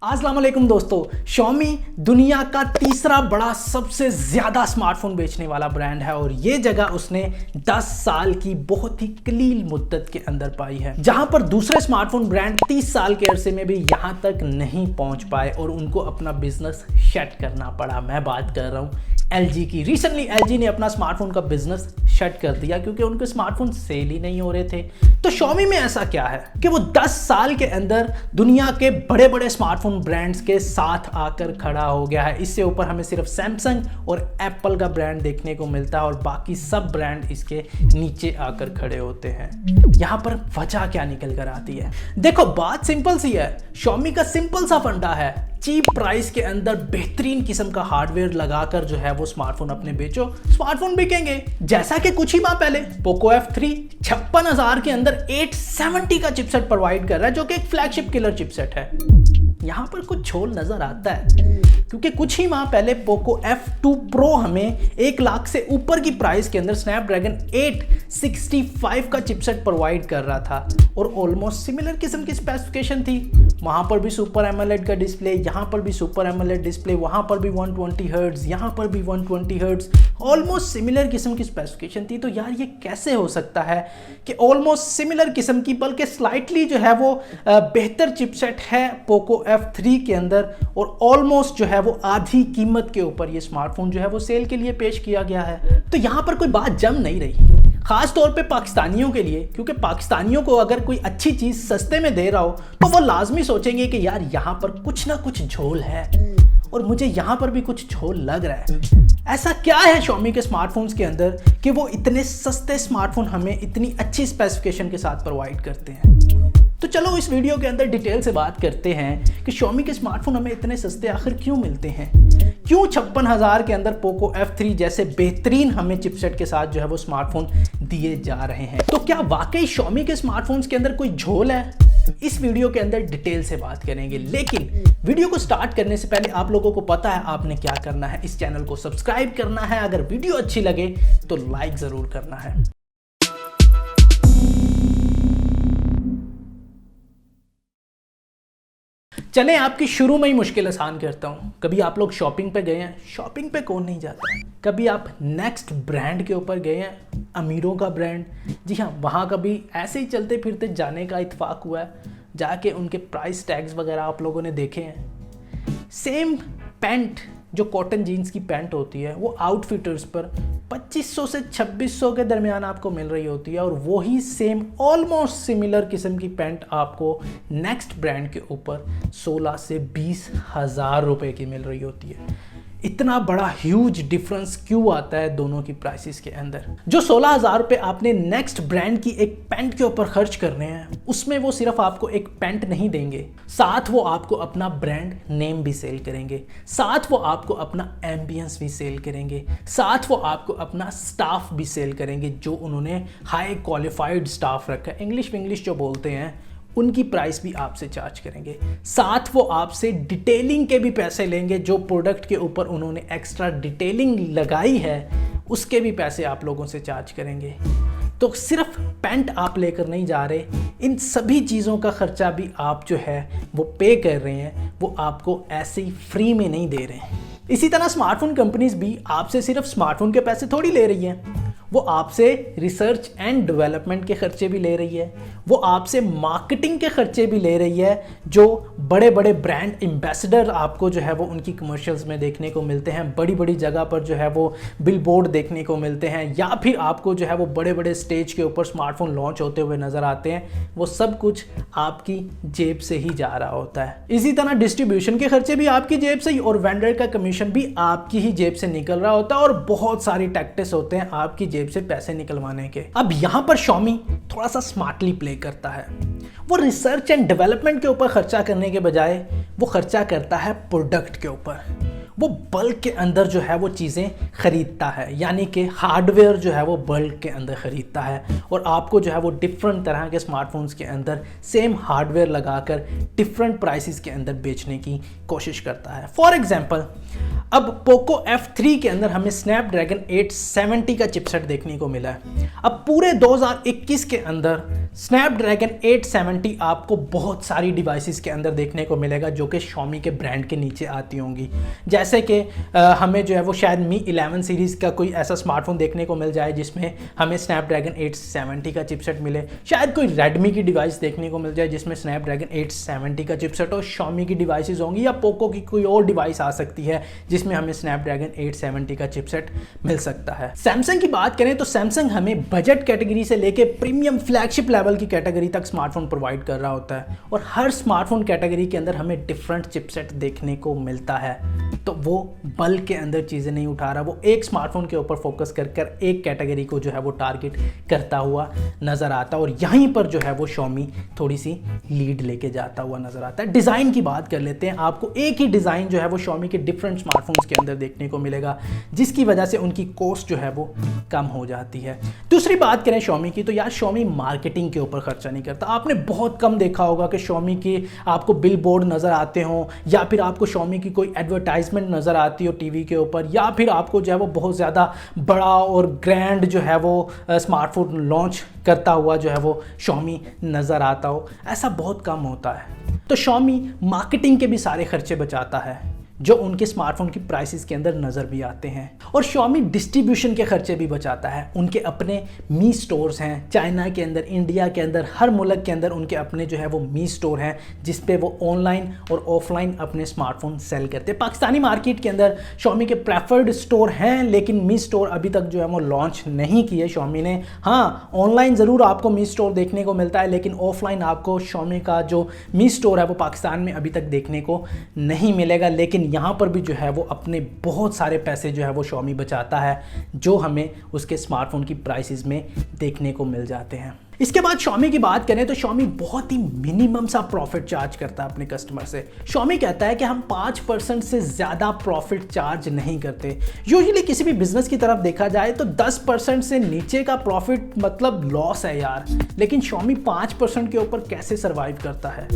अस्सलाम वालेकुम दोस्तों। Xiaomi दुनिया का तीसरा बड़ा सबसे ज़्यादा स्मार्टफोन बेचने वाला ब्रांड है और ये जगह उसने 10 साल की बहुत ही कलील मुद्दत के अंदर पाई है, जहां पर दूसरे स्मार्टफोन ब्रांड 30 साल के अरसे में भी यहां तक नहीं पहुंच पाए और उनको अपना बिजनेस शट करना पड़ा। मैं बात कर रहा हूं LG की। रिसेंटली LG ने अपना स्मार्टफोन का बिजनेस शट कर दिया क्योंकि उनके स्मार्टफोन सेल ही नहीं हो रहे थे। तो Xiaomi में ऐसा क्या है कि वो 10 साल के अंदर दुनिया के बड़े बड़े स्मार्टफोन ब्रांड्स के साथ आकर खड़ा हो गया है। इससे ऊपर हमें सिर्फ सैमसंग और एप्पल का ब्रांड देखने को मिलता है और बाकी सब ब्रांड इसके नीचे आकर खड़े होते हैं। यहाँ पर वजह क्या निकल कर आती है? देखो, बात सिंपल सी है। Xiaomi का सिंपल सा फंडा है, चीप प्राइस के अंदर बेहतरीन किस्म का हार्डवेयर लगाकर जो है वो स्मार्टफोन अपने बेचो, स्मार्टफोन बिकेंगे। जैसा कि कुछ ही माह पहले पोको F3 56,000 के अंदर 870 का चिपसेट प्रोवाइड कर रहा है, जो कि एक फ्लैगशिप किलर चिपसेट है। यहां पर कुछ झोल नजर आता है क्योंकि कुछ ही माह पहले पोको F2 Pro हमें 1 लाख से ऊपर की प्राइस के अंदर स्नैपड्रैगन 865 का चिपसेट प्रोवाइड कर रहा था और ऑलमोस्ट सिमिलर किस्म की स्पेसिफिकेशन थी। वहां पर भी सुपर एमोलेड का डिस्प्ले, यहां पर भी सुपर एमोलेड डिस्प्ले, वहां पर भी 120 हर्ट्ज, यहां पर भी 120 हर्ट्ज, ऑलमोस्ट सिमिलर किस्म की स्पेसिफिकेशन थी। तो यार ये कैसे हो सकता है कि ऑलमोस्ट सिमिलर किस्म की, बल्कि स्लाइटली जो है वो बेहतर चिपसेट है पोको F3 के अंदर और ऑलमोस्ट जो है वो आधी कीमत के ऊपर ये स्मार्टफोन जो है वो सेल के लिए पेश किया गया है। तो यहां पर कोई बात जम नहीं रही, खास तौर पे पाकिस्तानियों के लिए, क्योंकि पाकिस्तानियों को अगर कोई अच्छी चीज सस्ते में दे रहा हो तो वो लाजमी सोचेंगे कि यार यहां पर कुछ ना कुछ झोल है और मुझे यहां पर भी कुछ झोल लग रहा है। ऐसा क्या है Xiaomi के स्मार्टफोन्स के अंदर कि वो इतने सस्ते स्मार्टफोन हमें इतनी अच्छी स्पेसिफिकेशन के साथ प्रोवाइड करते हैं? तो चलो इस वीडियो के अंदर डिटेल से बात करते हैं कि Xiaomi के स्मार्टफोन हमें इतने सस्ते आखिर क्यों मिलते हैं। क्यों 56,000 के अंदर पोको F3 जैसे बेहतरीन हमें चिपसेट के साथ जो है वो स्मार्टफोन दिए जा रहे हैं? तो क्या वाकई Xiaomi के स्मार्टफोन्स के अंदर कोई झोल है? इस वीडियो के अंदर डिटेल से बात करेंगे, लेकिन वीडियो को स्टार्ट करने से पहले आप लोगों को पता है आपने क्या करना है। इस चैनल को सब्सक्राइब करना है, अगर वीडियो अच्छी लगे तो लाइक जरूर करना है। चलें आपकी शुरू में ही मुश्किल आसान करता हूं। कभी आप लोग शॉपिंग पे गए हैं? शॉपिंग पे कौन नहीं जाता? कभी आप नेक्स्ट ब्रांड के ऊपर गए हैं? अमीरों का ब्रांड, जी हाँ, वहाँ कभी ऐसे ही चलते फिरते जाने का इत्फाक हुआ है, जाके उनके प्राइस टैग्स वगैरह आप लोगों ने देखे हैं। सेम पैंट, जो कॉटन जीन्स की पैंट होती है, वो आउटफिटर्स पर 2500 से 2600 के दरमियान आपको मिल रही होती है और वही सेम ऑलमोस्ट सिमिलर किस्म की पैंट आपको नेक्स्ट ब्रांड के ऊपर 16 से 20,000 रुपए की मिल रही होती है। इतना बड़ा ह्यूज डिफरेंस क्यों आता है दोनों की प्राइसेस के अंदर? जो 16,000 रुपए आपने नेक्स्ट ब्रांड की एक पैंट के ऊपर खर्च करने हैं, उसमें वो सिर्फ आपको एक पैंट नहीं देंगे, साथ वो आपको अपना ब्रांड नेम भी सेल करेंगे, साथ वो आपको अपना एम्बियंस भी सेल करेंगे, साथ वो आपको अपना स्टाफ भी सेल करेंगे, जो उन्होंने हाई क्वालिफाइड स्टाफ रखा है, इंग्लिश जो बोलते हैं, उनकी प्राइस भी आपसे चार्ज करेंगे। साथ वो आपसे डिटेलिंग के भी पैसे लेंगे, जो प्रोडक्ट के ऊपर उन्होंने एक्स्ट्रा डिटेलिंग लगाई है उसके भी पैसे आप लोगों से चार्ज करेंगे। तो सिर्फ पैंट आप लेकर नहीं जा रहे, इन सभी चीज़ों का खर्चा भी आप जो है वो पे कर रहे हैं, वो आपको ऐसे ही फ्री में नहीं दे रहे हैं। इसी तरह स्मार्टफोन कंपनीज भी आपसे सिर्फ स्मार्टफोन के पैसे थोड़ी ले रही हैं, वो आपसे रिसर्च एंड डेवलपमेंट के खर्चे भी ले रही है, वो आपसे मार्केटिंग के खर्चे भी ले रही है। जो बड़े बड़े ब्रांड एम्बेसडर आपको जो है वो उनकी कमर्शियल्स में देखने को मिलते हैं, बड़ी बड़ी जगह पर जो है वो बिलबोर्ड देखने को मिलते हैं, या फिर आपको जो है वो बड़े बड़े स्टेज के ऊपर स्मार्टफोन लॉन्च होते हुए नजर आते हैं, वो सब कुछ आपकी जेब से ही जा रहा होता है। इसी तरह डिस्ट्रीब्यूशन के खर्चे भी आपकी जेब से ही और वेंडर का कमीशन भी आपकी ही जेब से निकल रहा होता है और बहुत सारी टैक्टिक्स होते हैं आपकी जेब से पैसे निकलवाने के। अब यहां पर Xiaomi थोड़ा सा स्मार्टली प्ले करता है। वो रिसर्च एंड डेवलपमेंट के ऊपर खर्चा करने के बजाय वो खर्चा करता है प्रोडक्ट के ऊपर। वो बल्क के अंदर जो है वो चीज़ें खरीदता है, यानी कि हार्डवेयर जो है वो बल्क के अंदर खरीदता है और आपको जो है वो डिफरेंट तरह के स्मार्टफोन्स के अंदर सेम हार्डवेयर लगाकर डिफरेंट प्राइसेस के अंदर बेचने की कोशिश करता है। फॉर एग्जांपल, अब पोको F3 के अंदर हमें स्नैपड्रैगन 870 का चिपसेट देखने को मिला है। अब पूरे 2021 के अंदर स्नैपड्रैगन 870 आपको बहुत सारी डिवाइसेस के अंदर देखने को मिलेगा जो कि Xiaomi के ब्रांड के नीचे आती होंगी। जैसे कि हमें जो है वो शायद Mi 11 सीरीज़ का कोई ऐसा स्मार्टफोन देखने को मिल जाए जिसमें हमें स्नैपड्रैगन 870 का चिपसेट मिले। शायद कोई Redmi की डिवाइस देखने को मिल जाए जिसमें स्नैपड्रैगन 870 का चिपसेट और Xiaomi की डिवाइसेस होंगी, या पोको की कोई और डिवाइस आ सकती है जिसमें हमें स्नैपड्रैगन 870 का चिपसेट मिल सकता है। सैमसंग की बात करें तो सैमसंग हमें बजट कैटेगरी से लेके प्रीमियम फ्लैगशिप लेवल की कैटेगरी तक स्मार्टफोन प्रोवाइड कर रहा होता है, और हर स्मार्टफोन कैटेगरी के अंदर हमें डिफरेंट चिपसेट देखने को मिलता है। तो वो बल्क के अंदर चीज़ें नहीं उठा रहा, वो एक स्मार्टफोन के ऊपर फोकस कर एक कैटेगरी को जो है वो टारगेट करता हुआ नज़र आता है, और यहीं पर जो है वो Xiaomi थोड़ी सी लीड लेके जाता हुआ नज़र आता है। डिज़ाइन की बात कर लेते हैं, आपको एक ही डिज़ाइन जो है वो Xiaomi के डिफरेंट स्मार्टफोन्स के अंदर देखने को मिलेगा, जिसकी वजह से उनकी कॉस्ट जो है वो कम हो जाती है। दूसरी बात करें Xiaomi की, तो यार Xiaomi मार्केटिंग के ऊपर खर्चा नहीं करता। आपने बहुत कम देखा होगा कि Xiaomi की आपको बिल बोर्ड नज़र आते हों, या फिर आपको Xiaomi की कोई एडवर्टाइजमेंट नज़र आती हो टीवी के ऊपर, या फिर आपको जो है वो बहुत ज़्यादा बड़ा और ग्रैंड जो है वो स्मार्टफोन लॉन्च करता हुआ जो है वो Xiaomi नज़र आता हो। ऐसा बहुत कम होता है। तो Xiaomi मार्केटिंग के भी सारे खर्चे बचाता है जो उनके स्मार्टफोन की प्राइसेस के अंदर नज़र भी आते हैं, और Xiaomi डिस्ट्रीब्यूशन के खर्चे भी बचाता है। उनके अपने मी स्टोर्स हैं चाइना के अंदर, इंडिया के अंदर, हर मुल्क के अंदर उनके अपने जो है वो मी स्टोर हैं जिस पे वो ऑनलाइन और ऑफलाइन अपने स्मार्टफोन सेल करते हैं। पाकिस्तानी मार्केट के अंदर Xiaomi के प्रेफर्ड स्टोर हैं, लेकिन मी स्टोर अभी तक जो है वो लॉन्च नहीं किए Xiaomi ने। हाँ, ऑनलाइन ज़रूर आपको मी स्टोर देखने को मिलता है, लेकिन ऑफलाइन आपको Xiaomi का जो मी स्टोर है वो पाकिस्तान में अभी तक देखने को नहीं मिलेगा। लेकिन यहाँ पर भी जो है वो अपने बहुत सारे पैसे जो है वो Xiaomi बचाता है, जो हमें उसके स्मार्टफोन की प्राइसेस में देखने को मिल जाते हैं। इसके बाद Xiaomi की बात करें तो Xiaomi बहुत ही मिनिमम सा प्रॉफिट चार्ज करता है अपने कस्टमर से। Xiaomi कहता है कि हम 5% से ज़्यादा प्रॉफिट चार्ज नहीं करते। यूजुअली किसी भी बिजनेस की तरफ देखा जाए तो 10% से नीचे का प्रॉफिट मतलब लॉस है यार, लेकिन Xiaomi 5% के ऊपर कैसे सर्वाइव करता है।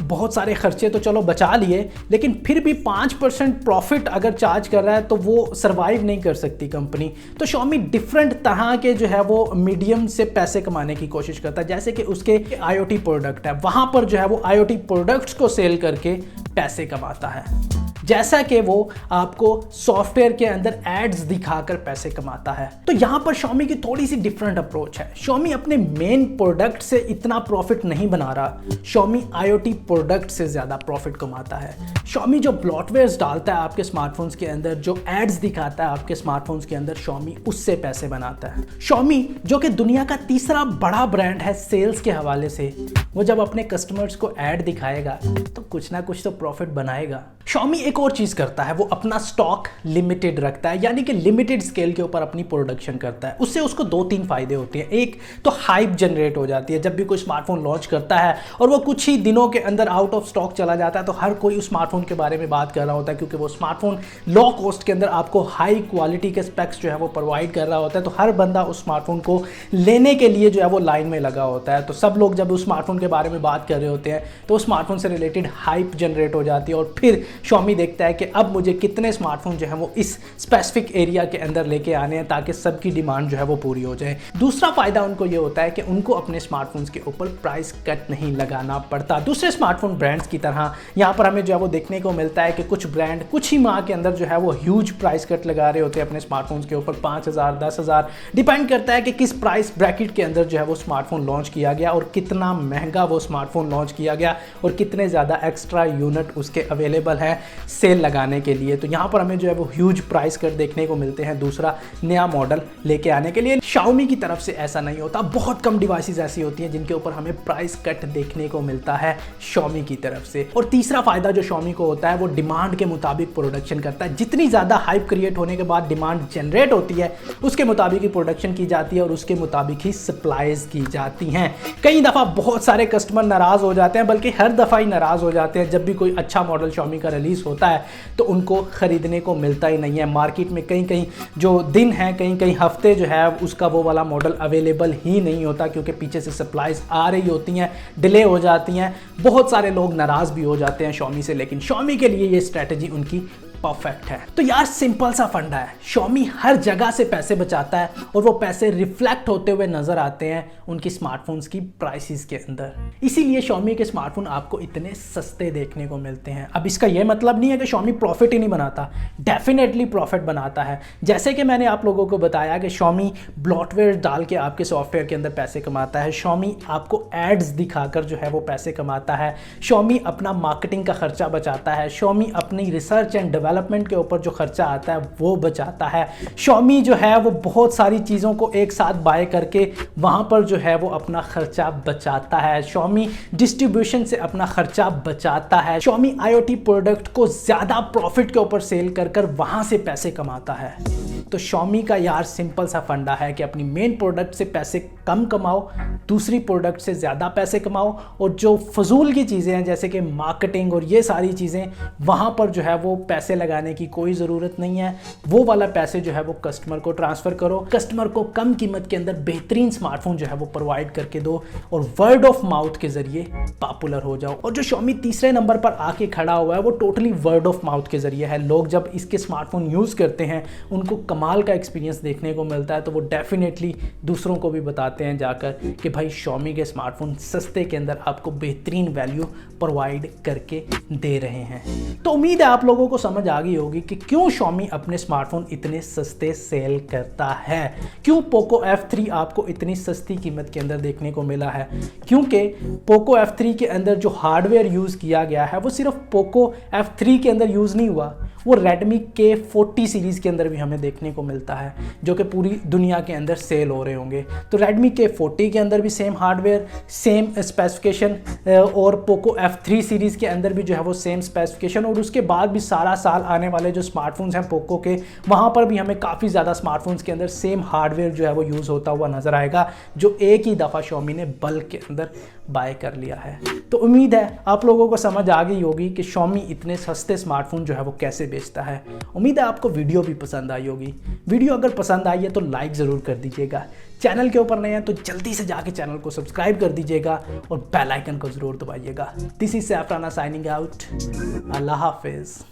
बहुत सारे खर्चे तो चलो बचा लिए, लेकिन फिर भी 5% प्रॉफिट अगर चार्ज कर रहा है तो वो सर्वाइव नहीं कर सकती कंपनी। तो Xiaomi डिफरेंट तरह के जो है वो मीडियम से पैसे कमाने की कोशिश करता है, जैसे कि उसके IoT प्रोडक्ट है, वहाँ पर जो है वो IoT प्रोडक्ट्स को सेल करके पैसे कमाता है। जैसा कि वो आपको सॉफ्टवेयर के अंदर एड्स दिखाकर पैसे कमाता है। तो यहाँ पर Xiaomi की थोड़ी सी डिफरेंट अप्रोच है। Xiaomi अपने मेन प्रोडक्ट से इतना प्रॉफिट नहीं बना रहा, Xiaomi IoT प्रोडक्ट से ज़्यादा प्रॉफिट कमाता है। Xiaomi जो ब्लॉटवेयर्स डालता है आपके स्मार्टफोन्स के अंदर, जो एड्स दिखाता है आपके स्मार्टफोन्स के अंदर, Xiaomi उससे पैसे बनाता है। Xiaomi जो कि दुनिया का तीसरा बड़ा ब्रांड है सेल्स के हवाले से, वो जब अपने कस्टमर्स को ऐड दिखाएगा तो कुछ ना कुछ तो प्रॉफिट बनाएगा। Xiaomi एक और चीज़ करता है, वो अपना स्टॉक लिमिटेड रखता है, यानी कि लिमिटेड स्केल के ऊपर अपनी प्रोडक्शन करता है। उससे उसको 2-3 फायदे होते हैं। एक तो हाइप जनरेट हो जाती है, जब भी कोई स्मार्टफोन लॉन्च करता है और वो कुछ ही दिनों के अंदर आउट ऑफ स्टॉक चला जाता है, तो हर कोई उस स्मार्टफोन के बारे में बात कर रहा होता है, क्योंकि वो स्मार्टफोन लो कॉस्ट के अंदर आपको हाई क्वालिटी के स्पेक्स जो है वो प्रोवाइड कर रहा होता है। तो हर बंदा उस स्मार्टफोन को लेने के लिए जो है वो लाइन में लगा होता है। तो सब लोग जब उस स्मार्टफोन के बारे में बात कर रहे होते हैं तो उस स्मार्टफोन से रिलेटेड हाइप जनरेट हो जाती है, और फिर Xiaomi देखता है कि अब मुझे कितने स्मार्टफोन जो है वो इस स्पेसिफिक एरिया के अंदर लेके आने हैं ताकि सबकी डिमांड जो है वो पूरी हो जाए। दूसरा फायदा उनको ये होता है कि उनको अपने स्मार्टफोन्स के ऊपर प्राइस कट नहीं लगाना पड़ता। दूसरे स्मार्टफोन ब्रांड्स की तरह यहाँ पर हमें जो है वो देखने को मिलता है कि कुछ ब्रांड कुछ ही माह के अंदर जो है वो ह्यूज प्राइस कट लगा रहे होते हैं अपने स्मार्टफोन्स के ऊपर, 5,000 10,000, डिपेंड करता है कि किस प्राइस ब्रैकेट के अंदर जो है वो स्मार्टफोन लॉन्च किया गया और कितना महंगा वो स्मार्टफोन लॉन्च किया गया और कितने ज़्यादा एक्स्ट्रा यूनिट उसके अवेलेबल हैं सेल लगाने के लिए। तो यहाँ पर हमें जो है वो ह्यूज प्राइस कट देखने को मिलते हैं दूसरा नया मॉडल लेके आने के लिए। Xiaomi की तरफ से ऐसा नहीं होता, बहुत कम डिवाइसेस ऐसी होती हैं जिनके ऊपर हमें प्राइस कट देखने को मिलता है Xiaomi की तरफ से। और तीसरा फायदा जो Xiaomi को होता है वो डिमांड के मुताबिक प्रोडक्शन करता है। जितनी ज़्यादा हाइप क्रिएट होने के बाद डिमांड जनरेट होती है उसके मुताबिक ही प्रोडक्शन की जाती है और उसके मुताबिक ही सप्लाईज की जाती हैं। कई दफ़ा बहुत सारे कस्टमर नाराज़ हो जाते हैं, बल्कि हर दफ़ा ही नाराज़ हो जाते हैं जब भी कोई अच्छा मॉडल Xiaomi का रिलीज़ होता है तो उनको ख़रीदने को मिलता ही नहीं है। मार्केट में कहीं कहीं जो दिन हैं, कहीं कहीं हफ्ते जो है उसका वो वाला मॉडल अवेलेबल ही नहीं होता, क्योंकि पीछे से सप्लाईज आ रही होती हैं, डिले हो जाती हैं। बहुत सारे लोग नाराज़ भी हो जाते हैं Xiaomi से, लेकिन Xiaomi के लिए ये स्ट्रैटेजी उनकी परफेक्ट है। तो यार सिंपल सा फंडा है, Xiaomi हर जगह से पैसे बचाता है और वो पैसे रिफ्लेक्ट होते हुए नजर आते हैं उनकी स्मार्टफोन्स की प्राइसेस के अंदर। इसीलिए Xiaomi के स्मार्टफोन आपको इतने सस्ते देखने को मिलते हैं। अब इसका यह मतलब नहीं है कि Xiaomi प्रॉफिट ही नहीं बनाता, डेफिनेटली प्रॉफिट बनाता है। जैसे कि मैंने आप लोगों को बताया कि Xiaomi ब्लॉटवेयर डाल के आपके सॉफ्टवेयर के अंदर पैसे कमाता है, Xiaomi आपको एड्स दिखाकर जो है वो पैसे कमाता है, Xiaomi अपना मार्केटिंग का खर्चा बचाता है, Xiaomi अपनी रिसर्च एंड डेवलपमेंट के ऊपर जो खर्चा आता है वो बचाता है, Xiaomi जो है वो बहुत सारी चीज़ों को एक साथ बाय करके वहाँ पर जो है वो अपना खर्चा बचाता है, Xiaomi डिस्ट्रीब्यूशन से अपना खर्चा बचाता है, Xiaomi IoT प्रोडक्ट को ज़्यादा प्रॉफिट के ऊपर सेल कर कर वहाँ से पैसे कमाता है। तो Xiaomi का यार सिंपल सा फंडा है कि अपनी मेन प्रोडक्ट से पैसे कम कमाओ, दूसरी प्रोडक्ट से ज़्यादा पैसे कमाओ, और जो फजूल की चीज़ें हैं जैसे कि मार्केटिंग और ये सारी चीज़ें वहाँ पर जो है वो पैसे लगाने की कोई ज़रूरत नहीं है। वो वाला पैसे जो है वो कस्टमर को ट्रांसफ़र करो, कस्टमर को कम कीमत के अंदर बेहतरीन स्मार्टफोन जो है वो प्रोवाइड करके दो और वर्ड ऑफ माउथ के ज़रिए पॉपुलर हो जाओ। और जो Xiaomi तीसरे नंबर पर आके खड़ा हुआ है वो टोटली वर्ड ऑफ माउथ के ज़रिए है। लोग जब इसके स्मार्टफोन यूज़ करते हैं उनको कमाल का एक्सपीरियंस देखने को मिलता है, तो वो डेफिनेटली दूसरों को भी बताते हैं जाकर कि भाई Xiaomi के स्मार्टफोन सस्ते के अंदर आपको बेहतरीन वैल्यू प्रोवाइड करके दे रहे हैं। तो उम्मीद है आप लोगों को समझ आ गई होगी कि क्यों Xiaomi अपने स्मार्टफोन इतने सस्ते सेल करता है, क्यों Poco F3 आपको इतनी सस्ती कीमत के अंदर देखने को मिला है। क्योंकि Poco F3 के अंदर जो हार्डवेयर यूज़ किया गया है वो सिर्फ Poco F3 के अंदर यूज़ नहीं हुआ, वो Redmi K40 सीरीज़ के अंदर भी हमें देखने को मिलता है जो कि पूरी दुनिया के अंदर सेल हो रहे होंगे। तो Redmi K40 के अंदर भी सेम हार्डवेयर, सेम स्पेसिफिकेशन, और Poco F3 सीरीज़ के अंदर भी जो है वो सेम स्पेसिफिकेशन, और उसके बाद भी सारा साल आने वाले जो स्मार्टफोन्स हैं Poco के, वहाँ पर भी हमें काफ़ी ज़्यादा स्मार्टफोन्स के अंदर सेम हार्डवेयर जो है वो यूज़ होता हुआ नज़र आएगा, जो एक ही दफ़ा Xiaomi ने बल्क के अंदर बाय कर लिया है। तो उम्मीद है आप लोगों को समझ आ गई होगी कि Xiaomi इतने सस्ते स्मार्टफोन जो है वो कैसे बेचता है। उम्मीद है आपको वीडियो भी पसंद आई होगी। वीडियो अगर पसंद आई है तो लाइक ज़रूर कर दीजिएगा, चैनल के ऊपर नए हैं तो जल्दी से जाके चैनल को सब्सक्राइब कर दीजिएगा और बेल आइकन को ज़रूर दबाइएगा। This is Saifrana signing out. अल्लाह हाफिज़।